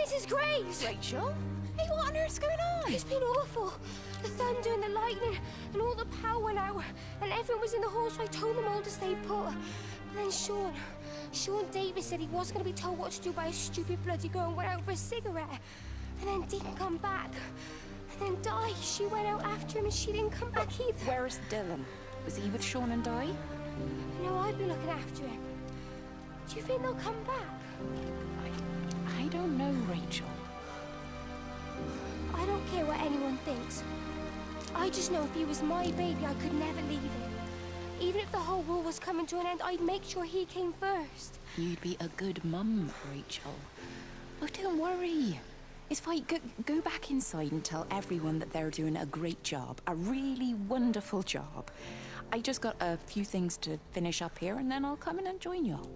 Mrs. Graves! Rachel? Hey, what on earth's going on? It's been awful. The thunder and the lightning and all the power went out and everyone was in the hall, so I told them all to stay put. But then Sean Davis said he wasn't going to be told what to do by a stupid bloody girl and went out for a cigarette. And then didn't come back. And then Di, she went out after him and she didn't come back either. Where is Dylan? Was he with Sean and Di? No, I've been looking after him. Do you think they'll come back? I don't know, Rachel. I don't care what anyone thinks. I just know if he was my baby, I could never leave him. Even if the whole world was coming to an end, I'd make sure he came first. You'd be a good mum, Rachel. Oh, don't worry. It's fine. Go back inside and tell everyone that they're doing a great job. A really wonderful job. I just got a few things to finish up here, and then I'll come in and join you all.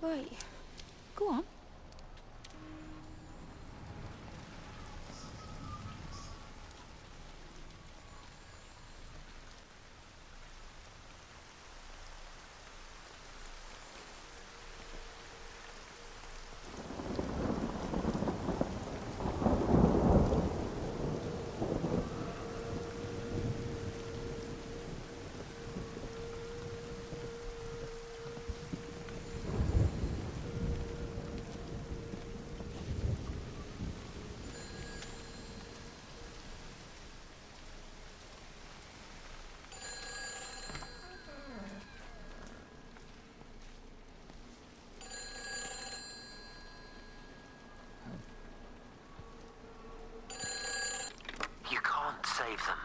Right. Go on. Save them.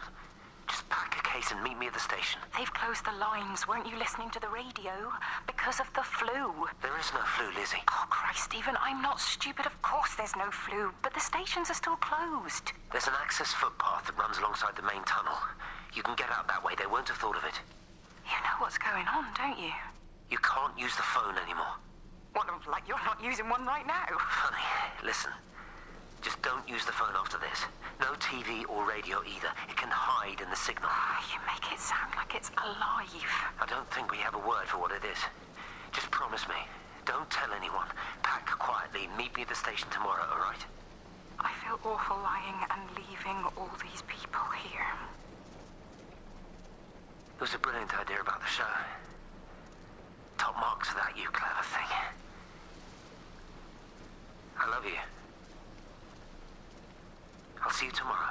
Just pack a case and meet me at the station. They've closed the lines. Weren't you listening to the radio? Because of the flu. There is no flu, Lizzie. Oh, Christ, Stephen, I'm not stupid. Of course there's no flu. But the stations are still closed. There's an access footpath that runs alongside the main tunnel. You can get out that way. They won't have thought of it. You know what's going on, don't you? You can't use the phone anymore. What, like you're not using one right now? Funny. Listen. Just don't use the phone after this. No TV or radio either. It can hide in the signal. You make it sound like it's alive. I don't think we have a word for what it is. Just promise me. Don't tell anyone. Pack quietly and meet me at the station tomorrow, all right? I feel awful lying and leaving all these people here. It was a brilliant idea about the show. Top marks for that, you clever thing. I love you. I'll see you tomorrow.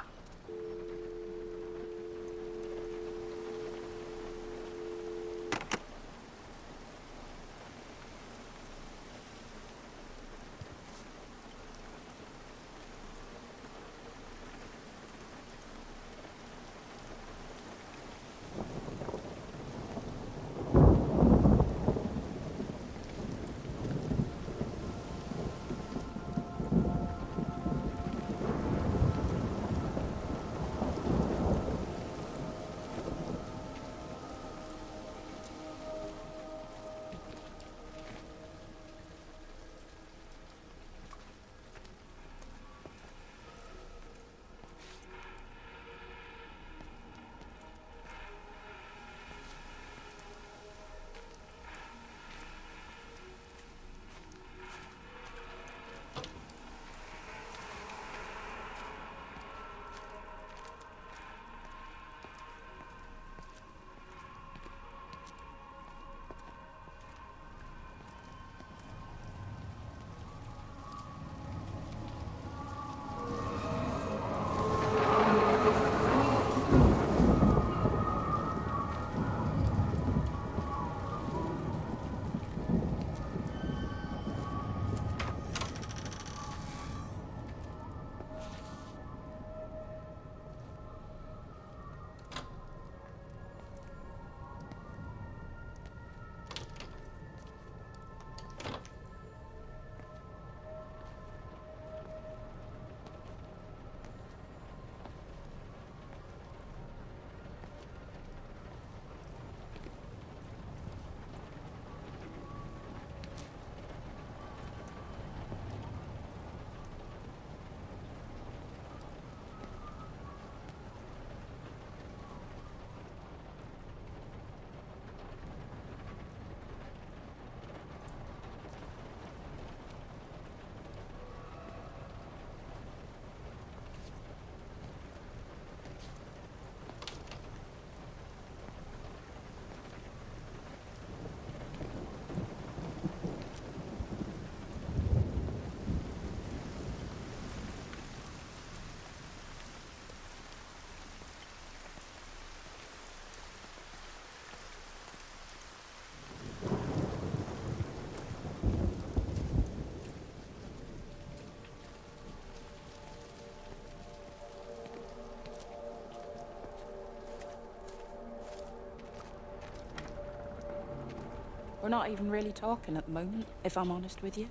We're not even really talking at the moment, if I'm honest with you.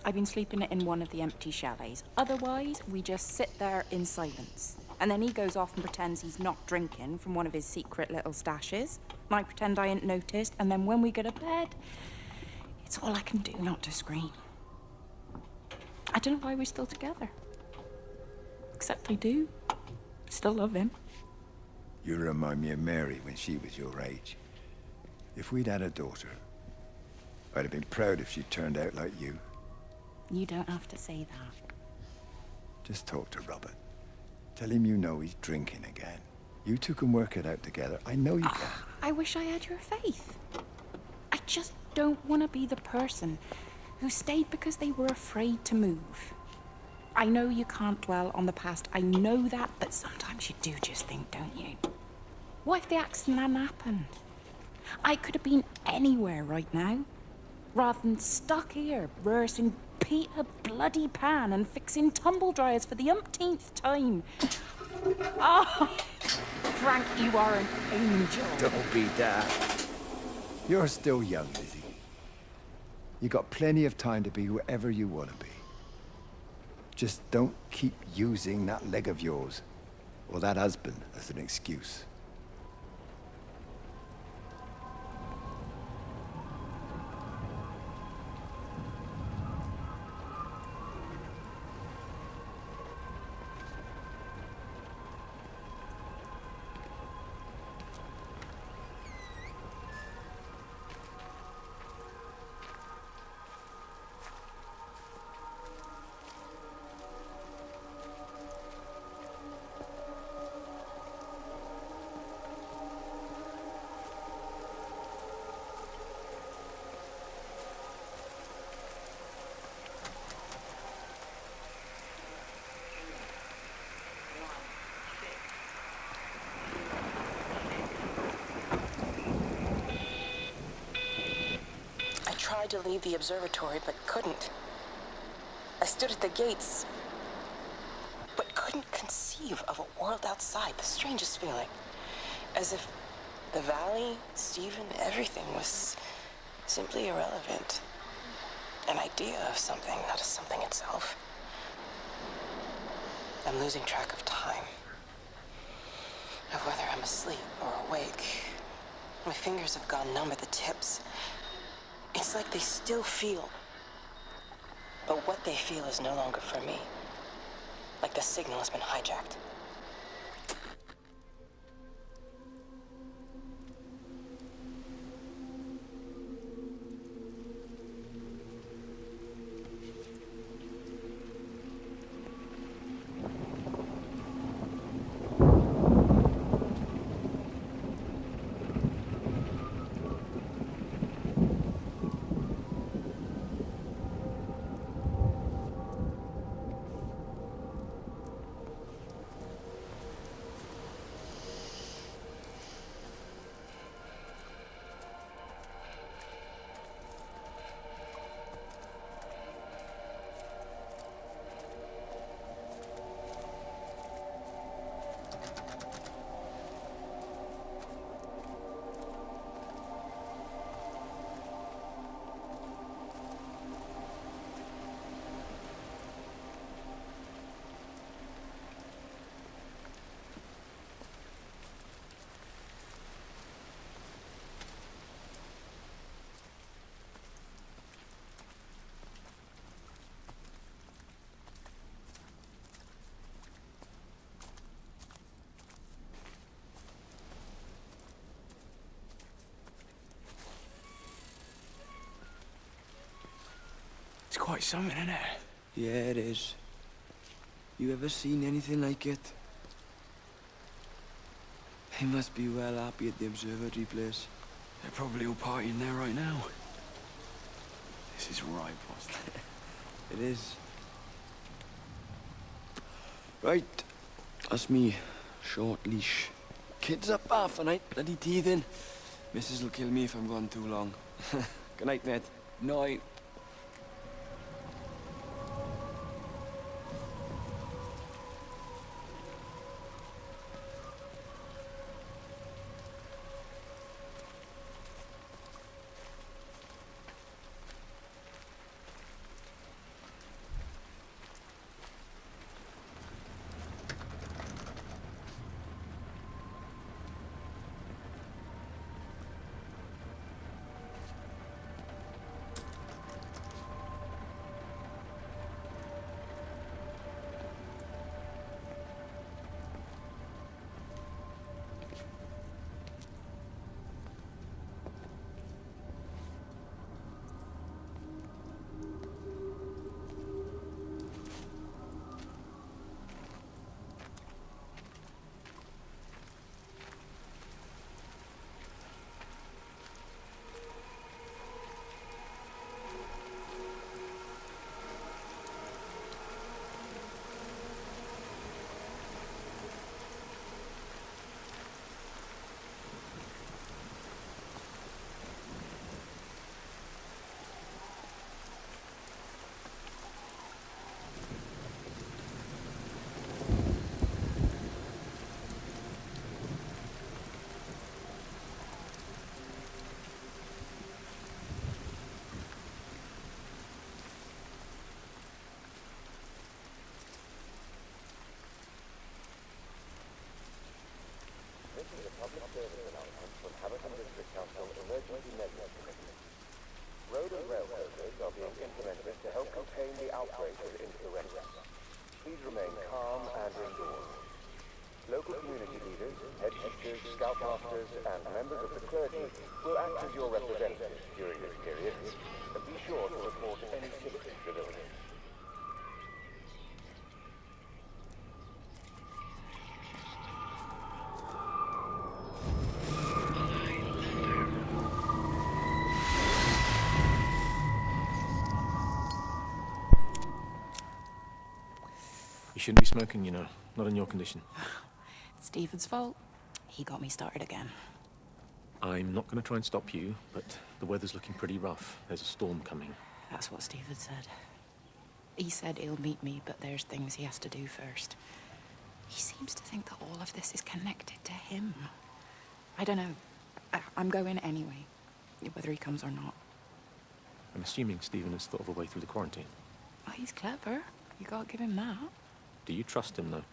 I've been sleeping in one of the empty chalets. Otherwise, we just sit there in silence. And then he goes off and pretends he's not drinking from one of his secret little stashes. And I pretend I ain't noticed. And then when we go to bed, it's all I can do not to scream. I don't know why we're still together. Except I do. Still love him. You remind me of Mary when she was your age. If we'd had a daughter, I'd have been proud if she turned out like you. You don't have to say that. Just talk to Robert. Tell him you know he's drinking again. You two can work it out together. I know you can. I wish I had your faith. I just don't want to be the person who stayed because they were afraid to move. I know you can't dwell on the past. I know that, but sometimes you do just think, don't you? What if the accident hadn't happened? I could have been anywhere right now, rather than stuck here, rehearsing Peter Bloody Pan and fixing tumble dryers for the umpteenth time. Oh, Frank, you are an angel. Don't be daft. You're still young, Lizzie. You got plenty of time to be whoever you want to be. Just don't keep using that leg of yours, or that husband, as an excuse. I tried to leave the observatory, but couldn't. I stood at the gates, but couldn't conceive of a world outside. The strangest feeling. As if the valley, Stephen, everything was simply irrelevant. An idea of something, not as something itself. I'm losing track of time. Of whether I'm asleep or awake. My fingers have gone numb at the tips. It's like they still feel. But what they feel is no longer for me. Like the signal has been hijacked. It's quite something, isn't it? Yeah, it is. You ever seen anything like it? They must be well happy at the observatory place. They're probably all partying there right now. This is right, boss. It is. Right, that's me. Short leash. Kids up half a night, bloody teething. Missus will kill me if I'm gone too long. Good night, mate. Night. This is a public service announcement from Hamilton District Council Emergency Measures Committee. Road and rail closures are being implemented to help contain the outbreak of influenza. Please remain calm and indoors. Local community leaders, head teachers, scoutmasters, and members of the clergy will act as your representatives during this period, and be sure to report any symptoms of illness. You shouldn't be smoking, you know. Not in your condition. It's Stephen's fault. He got me started again. I'm not going to try and stop you, but the weather's looking pretty rough. There's a storm coming. That's what Stephen said. He said he'll meet me, but there's things he has to do first. He seems to think that all of this is connected to him. I don't know. I'm going anyway, whether he comes or not. I'm assuming Stephen has thought of a way through the quarantine. Well, he's clever. You gotta give him that. Do you trust him, though?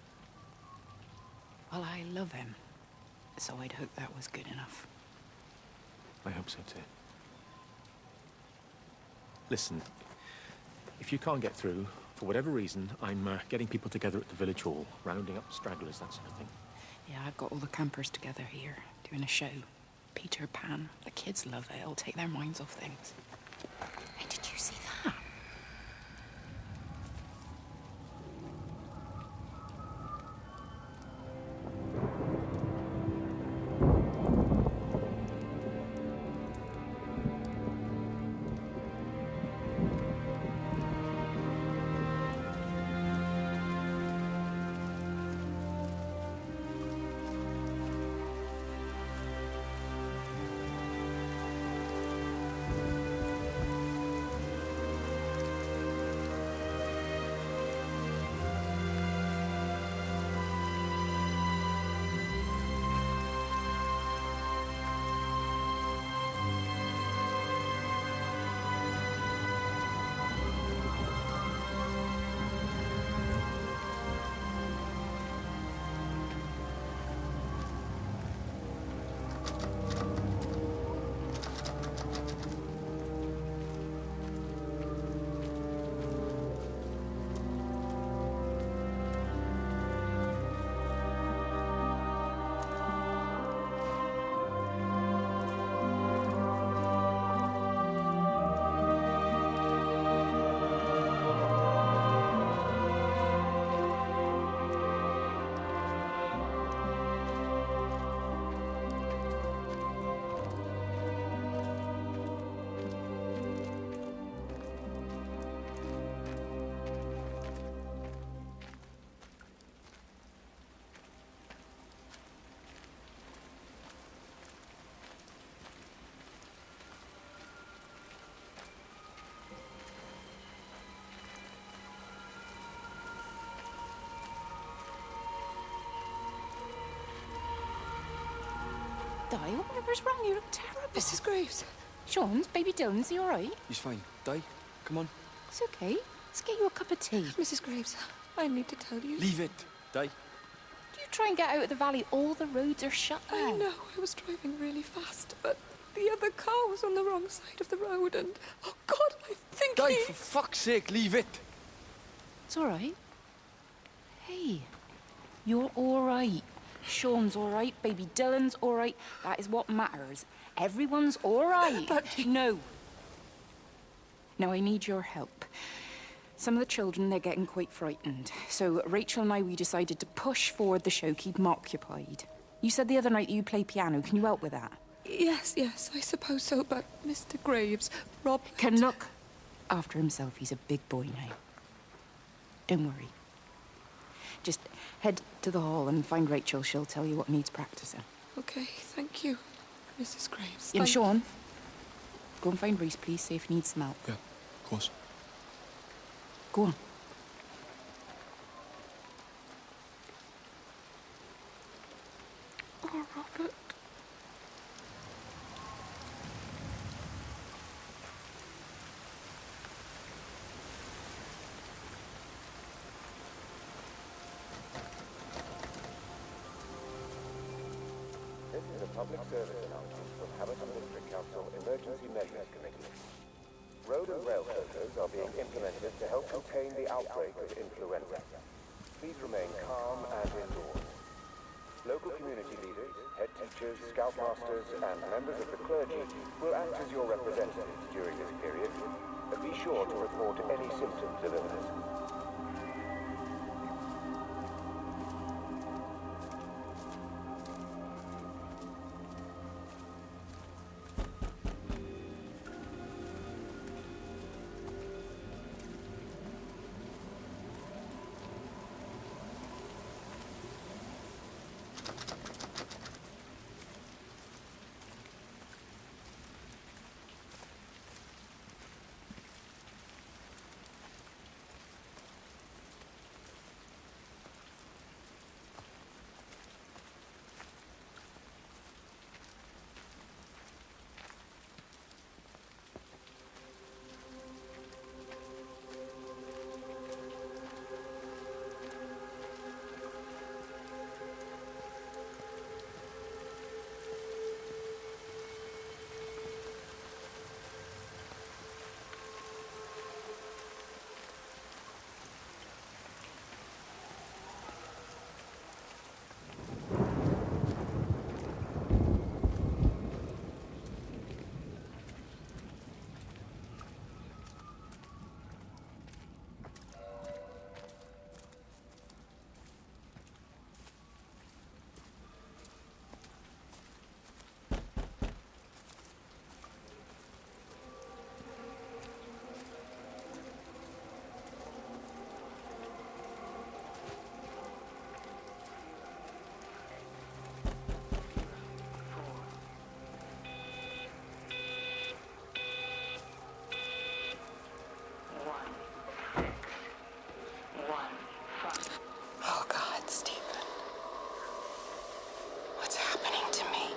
Well, I love him. So I'd hope that was good enough. I hope so, too. Listen, if you can't get through, for whatever reason, I'm getting people together at the village hall, rounding up stragglers, that sort of thing. Yeah, I've got all the campers together here, doing a show. Peter Pan. The kids love it. It'll take their minds off things. Hey, did you see that? Di, whatever's wrong? You look terrible. Mrs. Graves. Sean's, baby Dylan's, he all right? He's fine. Di, come on. It's okay. Let's get you a cup of tea. Mrs. Graves, I need to tell you. Leave it. Di. Do you try and get out of the valley? All the roads are shut now. I know. I was driving really fast, but the other car was on the wrong side of the road, and oh God, I think Di, for fuck's sake, leave it. It's all right. Hey, you're all right. Sean's all right. Baby Dylan's all right. That is what matters. Everyone's all right. But... No. No, I need your help. Some of the children, they're getting quite frightened. So Rachel and I, we decided to push forward the show, keep them occupied. You said the other night you play piano. Can you help with that? Yes, I suppose so, but Mr. Graves, Rob... Can look after himself. He's a big boy now. Don't worry. Just head to the hall and find Rachel. She'll tell you what needs practicing. Okay, thank you, Mrs. Graves. And Sean, go and find Reese, please, see if he needs some help. Yeah, of course. Go on. Oh, Robert. this is a public service announcement from Hamilton District Council Emergency Measures Committee. Road and rail closures are being implemented to help contain the outbreak of influenza. Please remain calm and indoors. Local community leaders, head teachers, scoutmasters, and members of the clergy will act as your representatives during this period. But be sure to report any symptoms of illness. Oh God, Stephen. What's happening to me?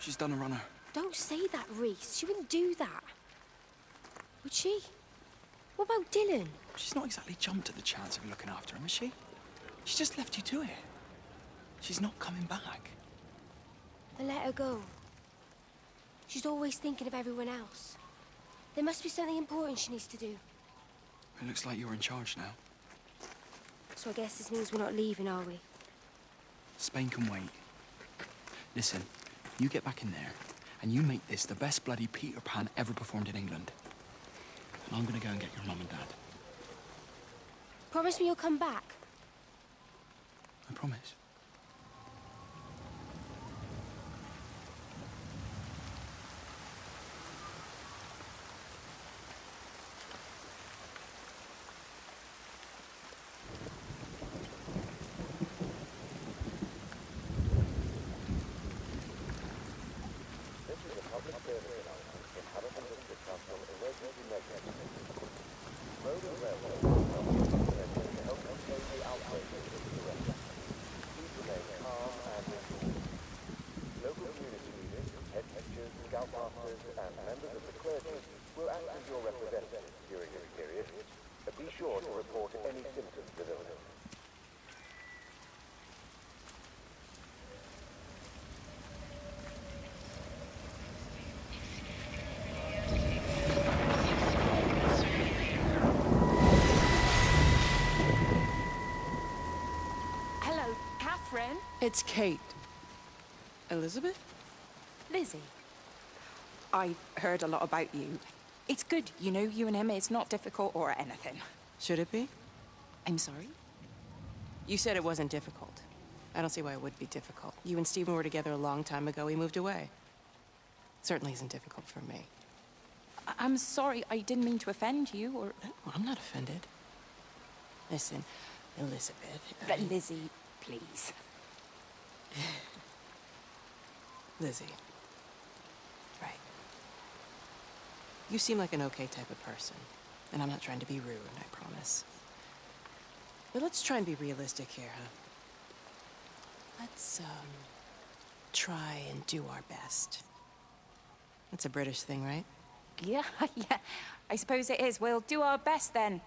She's done a runner. Don't say that, Reese. She wouldn't do that. Would she? What about Dylan? She's not exactly jumped at the chance of looking after him, has she? She just left you to it. She's not coming back. Then let her go. She's always thinking of everyone else. There must be something important she needs to do. It looks like you're in charge now. So I guess this means we're not leaving, are we? Spain can wait. Listen, you get back in there, and you make this the best bloody Peter Pan ever performed in England. And I'm gonna go and get your mum and dad. Promise me you'll come back. I promise. service announcement from Hamilton District Council Emergency Measures Committee. Road and railway shall be implemented to help contain the outbreak of influenza. Please remain calm and informed. Local community leaders, head teachers, scoutmasters, and members of the clergy will act as your representatives during this period. But be sure to report any symptoms of illness. Hello, Catherine. It's Kate. Elizabeth? Lizzie. I've heard a lot about you. It's good, you know, you and him. It's not difficult or anything. Should it be? I'm sorry? You said it wasn't difficult. I don't see why it would be difficult. You and Stephen were together a long time ago. He moved away. Certainly isn't difficult for me. I'm sorry. I didn't mean to offend you or... No, I'm not offended. Listen, Elizabeth... But Lizzie, please. Lizzie. Right. You seem like an okay type of person. And I'm not trying to be rude, I promise. But let's try and be realistic here, huh? Let's, try and do our best. That's a British thing, right? Yeah, yeah. I suppose it is. We'll do our best then.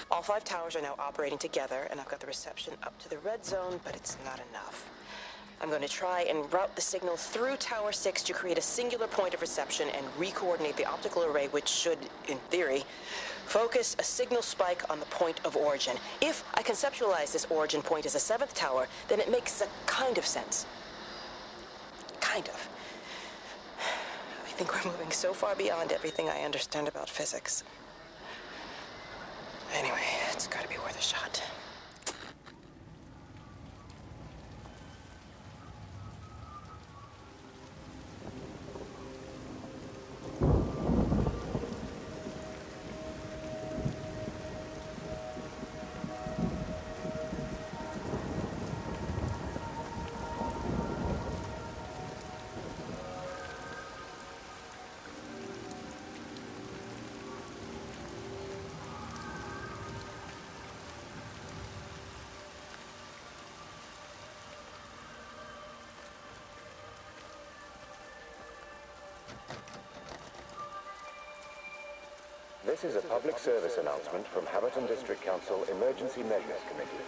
All 5 towers are now operating together, and I've got the reception up to the red zone, but it's not enough. I'm going to try and route the signal through Tower 6 to create a singular point of reception and re-coordinate the optical array, which should, in theory, focus a signal spike on the point of origin. If I conceptualize this origin point as a 7th tower, then it makes a kind of sense. Kind of. I think we're moving so far beyond everything I understand about physics. Anyway, it's gotta be worth a shot. This is a public service announcement from Hamerton District Council Emergency Measures Committee.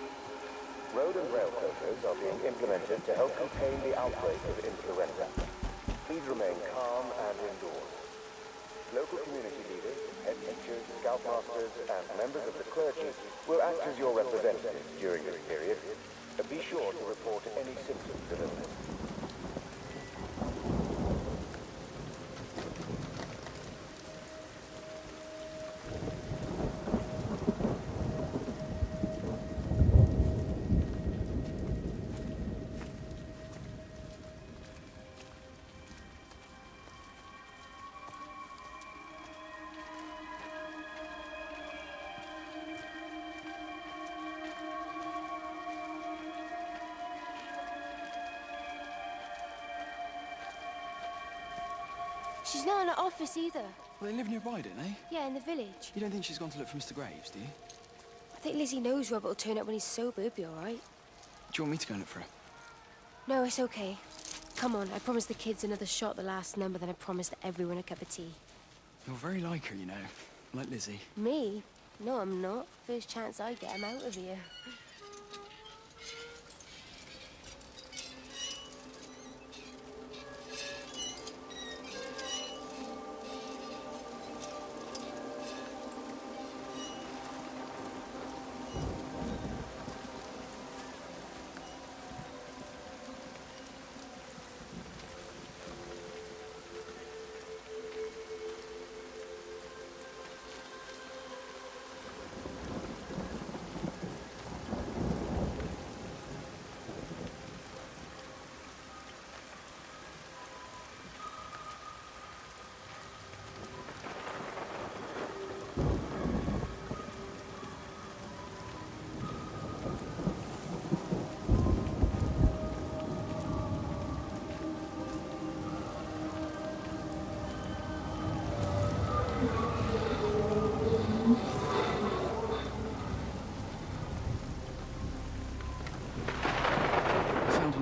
Road and rail closures are being implemented to help contain the outbreak of influenza. Please remain calm and indoors. Local community leaders, head teachers, scoutmasters, and members of the clergy will act as your representatives during this period. Be sure to report any symptoms of illness. She's not in her office either. Well, they live nearby, don't they? Yeah, in the village. You don't think she's gone to look for Mr. Graves, do you? I think Lizzie knows Robert will turn up when he's sober. He'll be all right. Do you want me to go and look for her? No, it's okay. Come on, I promised the kids another shot the last number, then I promised everyone a cup of tea. You're very like her, you know. Like Lizzie. Me? No, I'm not. First chance I get, I'm out of here.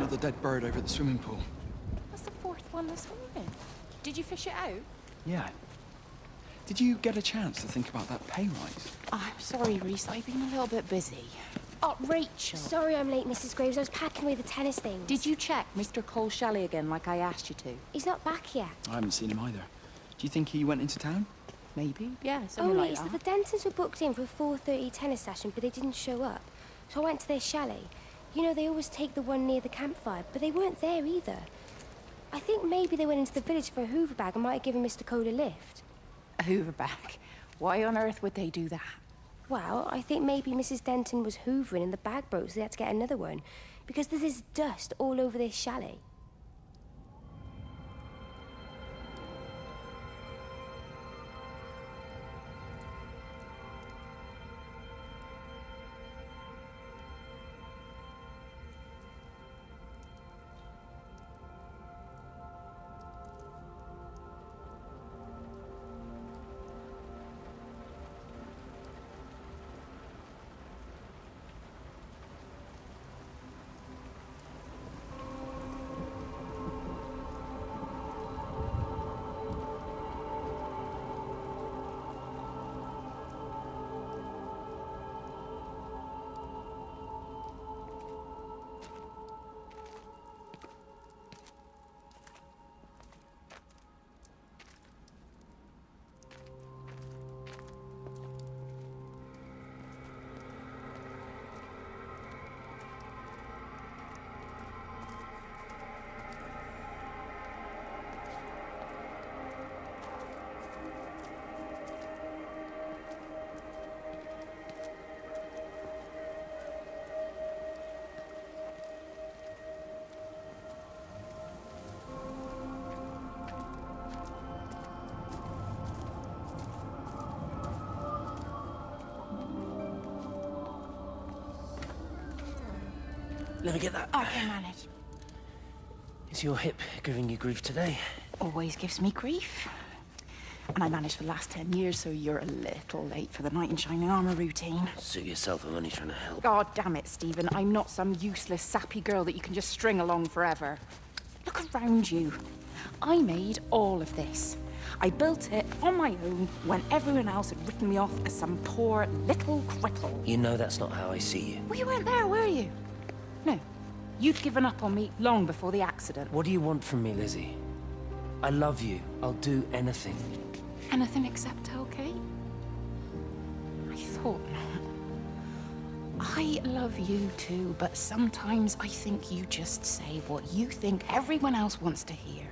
The dead bird over at the swimming pool. That's the fourth one this morning. Did you fish it out? Yeah. Did you get a chance to think about that pay rise? Oh, I'm sorry, Reese. I've been a little bit busy. Oh, Rachel. Sorry I'm late, Mrs. Graves. I was packing away the tennis things. Did you check Mr. Cole's chalet again like I asked you to? He's not back yet. I haven't seen him either. Do you think he went into town? Maybe, yeah, Oh, something like Reese, that. the Dentons were booked in for a 4:30 tennis session, but they didn't show up. So I went to their chalet. You know, they always take the one near the campfire, but they weren't there either. I think maybe they went into the village for a Hoover bag and might have given Mr. Cole a lift. A Hoover bag? Why on earth would they do that? Well, I think maybe Mrs. Denton was hoovering and the bag broke, so they had to get another one. Because there's this dust all over this chalet. Let me get that. I can manage. Is your hip giving you grief today? Always gives me grief. And I managed for the last 10 years, so you're a little late for the knight in shining armor routine. Suit yourself, I'm only trying to help. God damn it, Stephen. I'm not some useless, sappy girl that you can just string along forever. Look around you. I made all of this. I built it on my own when everyone else had written me off as some poor little cripple. You know that's not how I see you. Well, you weren't there, were you? No. You'd given up on me long before the accident. What do you want from me, Lizzie? I love you. I'll do anything. Anything except tell Kate? I thought not. I love you too, but sometimes I think you just say what you think everyone else wants to hear.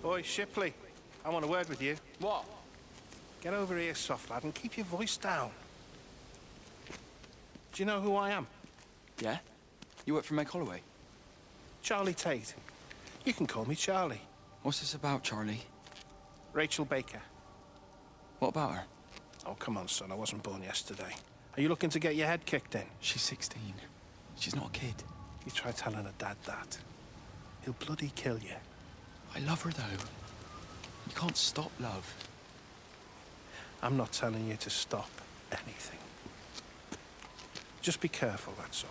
Oi, Shipley, I want a word with you. What? Get over here, soft lad, and keep your voice down. Do you know who I am? Yeah? You work for Meg Holloway? Charlie Tate. You can call me Charlie. What's this about, Charlie? Rachel Baker. What about her? Oh, come on, son, I wasn't born yesterday. Are you looking to get your head kicked in? She's 16. She's not a kid. You try telling her dad that. He'll bloody kill you. I love her, though. You can't stop love. I'm not telling you to stop anything. Just be careful, that's all.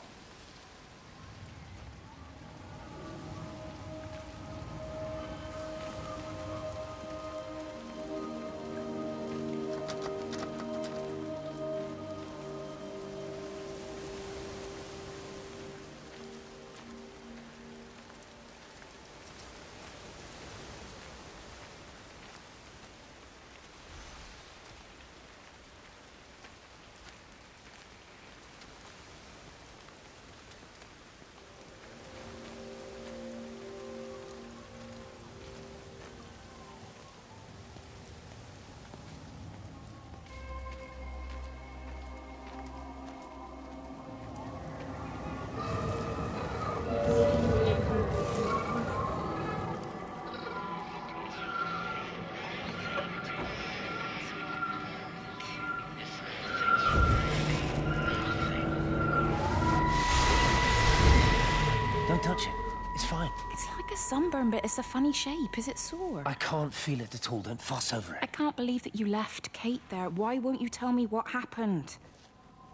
Don't touch it. It's fine. It's like a sunburn, but it's a funny shape. Is it sore? I can't feel it at all. Don't fuss over I it. can't believe that you left Kate there. Why won't you tell me what happened?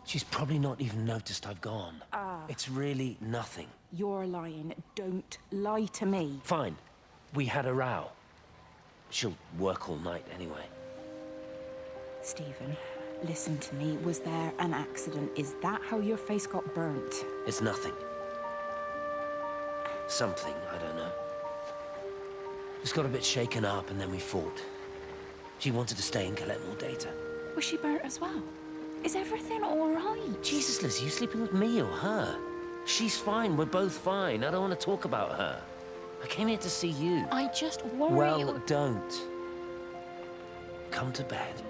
She's probably not even noticed I've gone. It's really nothing. You're lying. Don't lie to me. Fine. We had a row. She'll work all night anyway. Stephen, listen to me. Was there an accident? Is that how your face got burnt? It's nothing. Something, I don't know. Just got a bit shaken up and then we fought. She wanted to stay and collect more data. Was she burnt as well? Is everything all right? Jesus, Liz, are you sleeping with me or her? She's fine, we're both fine. I don't want to talk about her. I came here to see you. I just worry... Well, don't. Come to bed.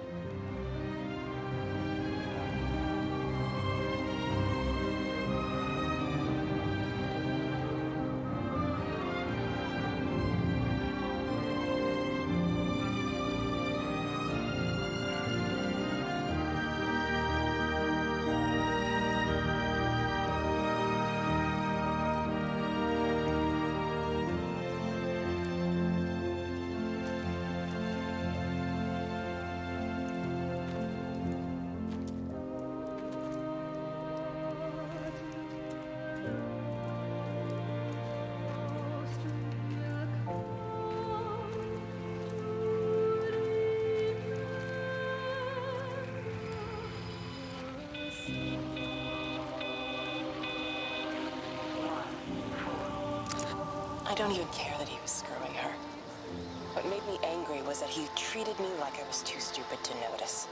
I don't even care that he was screwing her. What made me angry was that he treated me like I was too stupid to notice.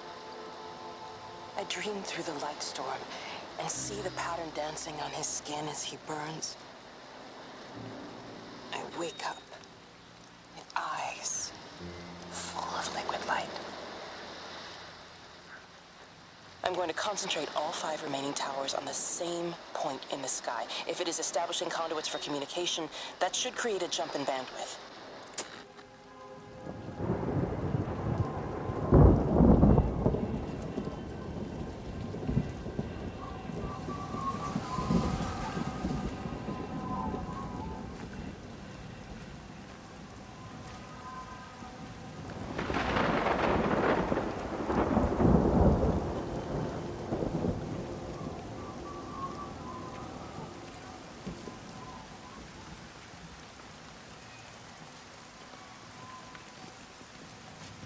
I dream through the light storm and see the pattern dancing on his skin as he burns. I wake up with eyes full of liquid light. I'm going to concentrate all 5 remaining towers on the same point in the sky. If it is establishing conduits for communication, that should create a jump in bandwidth.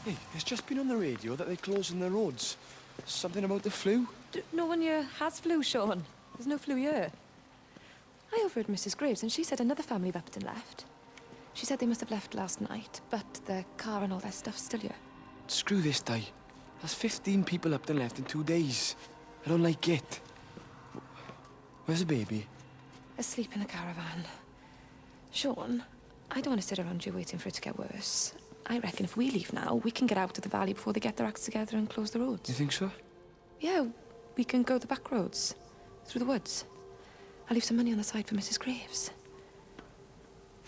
Hey, it's just been on the radio that they're closing the roads. Something about the flu? No one here has flu, Sean. There's no flu here. I overheard Mrs. Graves, and she said another family of Upton left. She said they must have left last night, but their car and all their stuff's still here. Screw this, Di. There's 15 people up and left in 2 days. I don't like it. Where's the baby? Asleep in the caravan. Sean, I don't want to sit around you waiting for it to get worse. I reckon if we leave now, we can get out of the valley before they get their acts together and close the roads. You think so? Yeah, we can go the back roads, through the woods. I'll leave some money on the side for Mrs. Graves.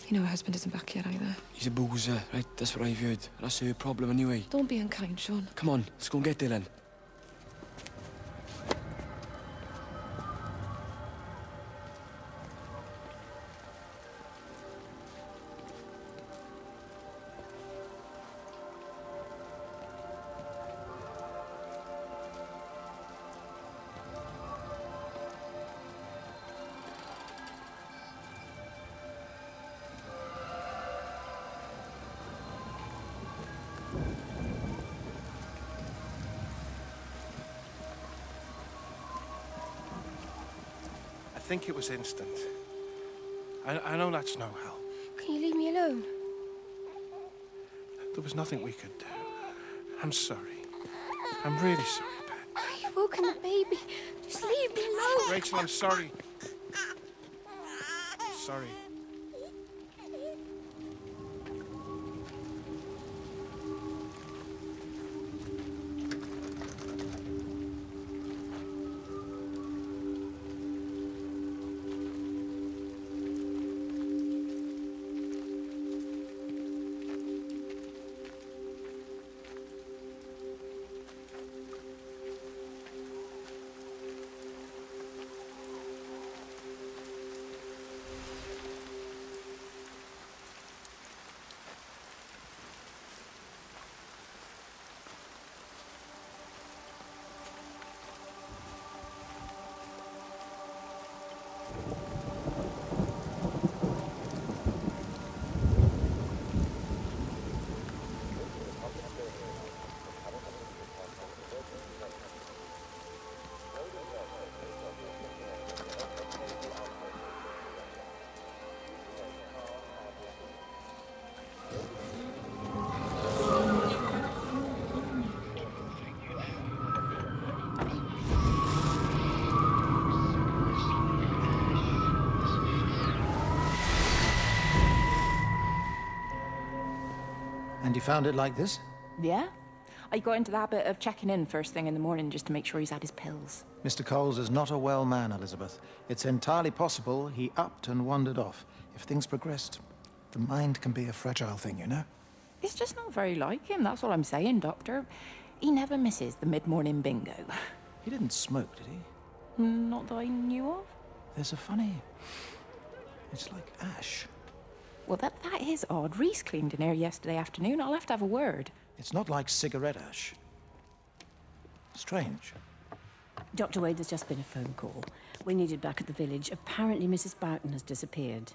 You know her husband isn't back yet either. He's a boozer, right? That's what I've heard. That's her problem anyway. Don't be unkind, Sean. Come on, let's go and get Dylan. I think it was instant. I know that's no help. Can you leave me alone? There was nothing we could do. I'm sorry. I'm really sorry, Pat. You've woken the baby. Just leave me alone. Rachel, I'm sorry. Sorry. And you found it like this? Yeah. I got into the habit of checking in first thing in the morning just to make sure he's had his pills. Mr. Coles is not a well man, Elizabeth. It's entirely possible he upped and wandered off. If things progressed, the mind can be a fragile thing, you know? It's just not very like him, that's all I'm saying, Doctor. He never misses the mid-morning bingo. He didn't smoke, did he? Not that I knew of. There's a funny... It's like ash. Well, that is odd. Reese cleaned in here yesterday afternoon. I'll have to have a word. It's not like cigarette ash. Strange. Dr. Wade, there's just been a phone call. We needed back at the village. Apparently Mrs. Boughton has disappeared.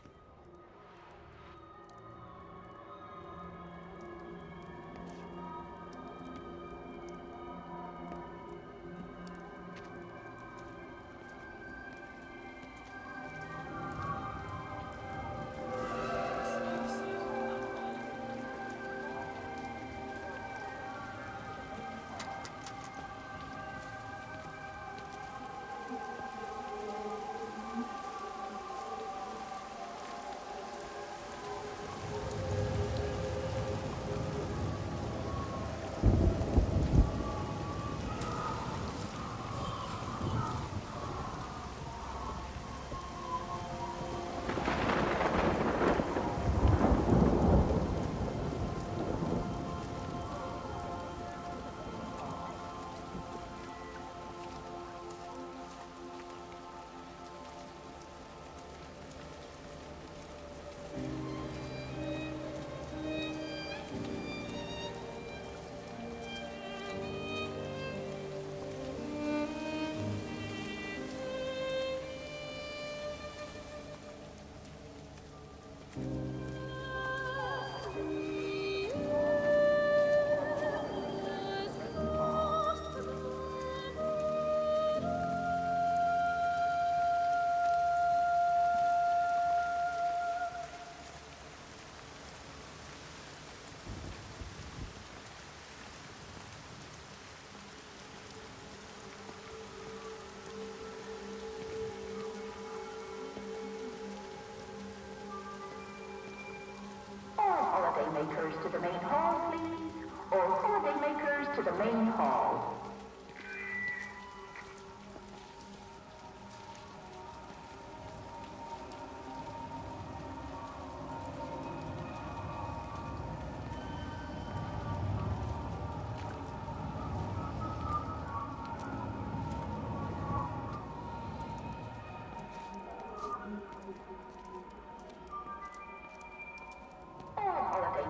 Holiday makers to the main hall, please. All holiday makers to the main hall.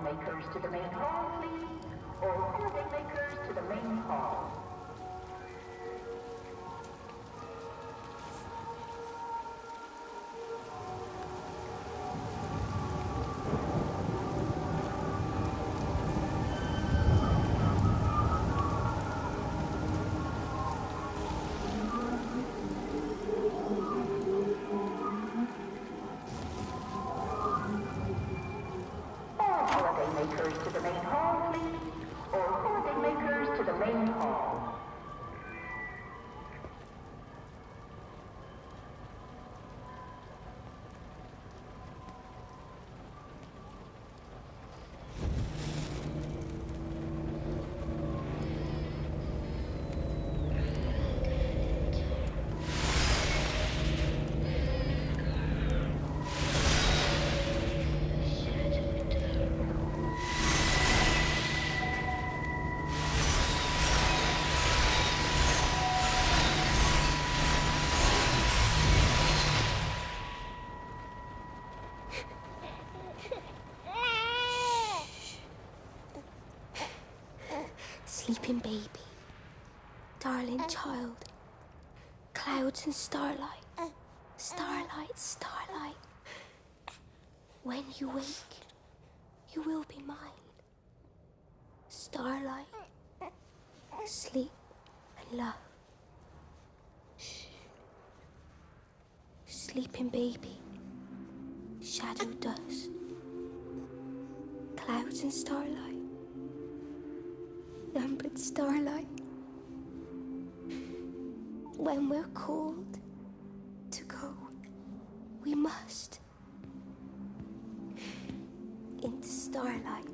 Makers to the main hall, please. All holiday makers to the main hall. Makers to the main hall, please. All holiday makers to the main hall. Sleeping baby, darling child, clouds and starlight, starlight, starlight. When you wake, you will be mine. Starlight, sleep and love. Shh. Sleeping baby, shadow dust, clouds and starlight. Numbered starlight. When we're called to go, we must into starlight.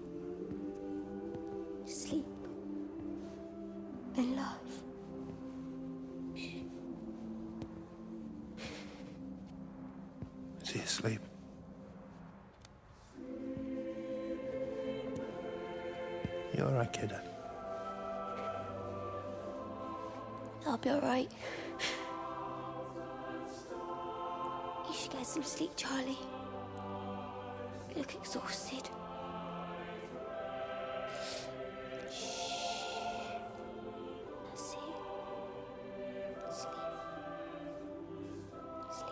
sleep. You all right, kid? I'll be alright. You should get some sleep, Charlie. You look exhausted. That's it. Sleep. Sleep.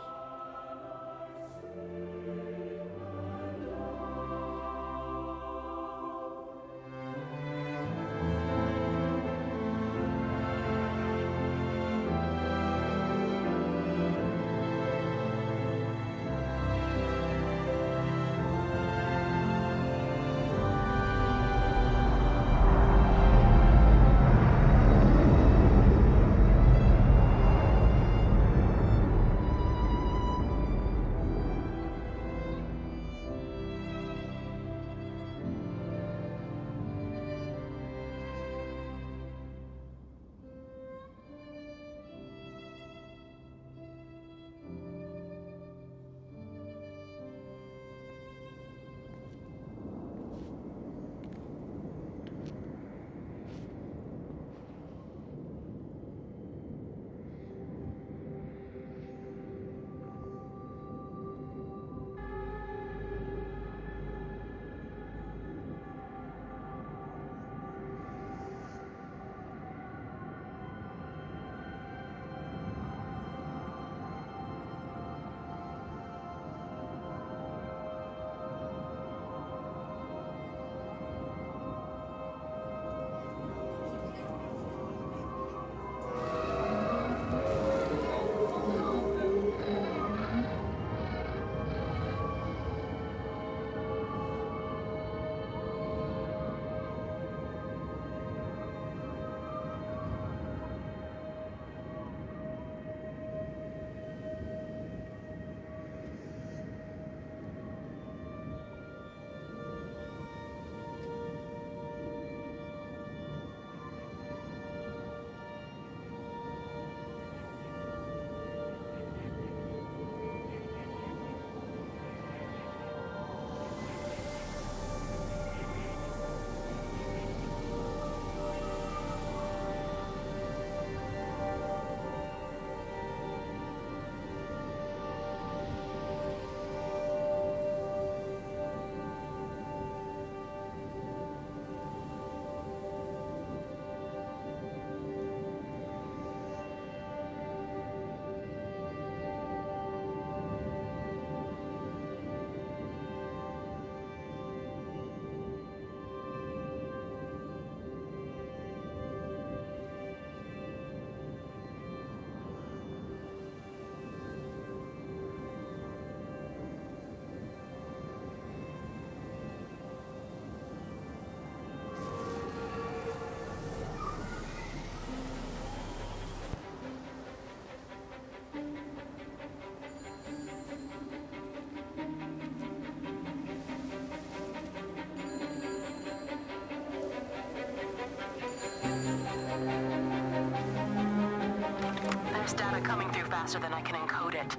There's data coming through faster than I can encode it.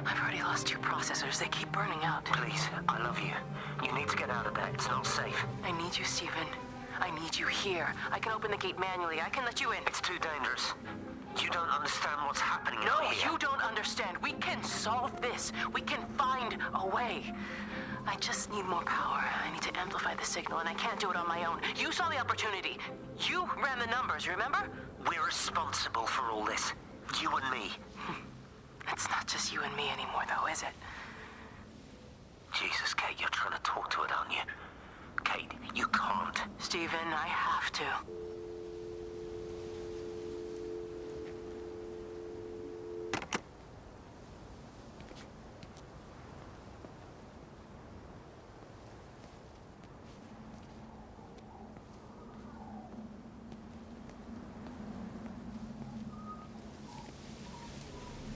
I've already lost 2 processors. They keep burning out. Please, I love you. You need to get out of there. It's not safe. I need you, Stephen. I need you here. I can open the gate manually. I can let you in. It's too dangerous. You don't understand what's happening No, out here. you don't understand. We can solve this. We can find a way. I just need more power. I need to amplify the signal, and I can't do it on my own. You saw the opportunity. You ran the numbers, remember? We're responsible for all this. You and me. It's not just you and me anymore, though, is it? Jesus, Kate, you're trying to talk to it, aren't you? Kate, you can't. Stephen, I have to.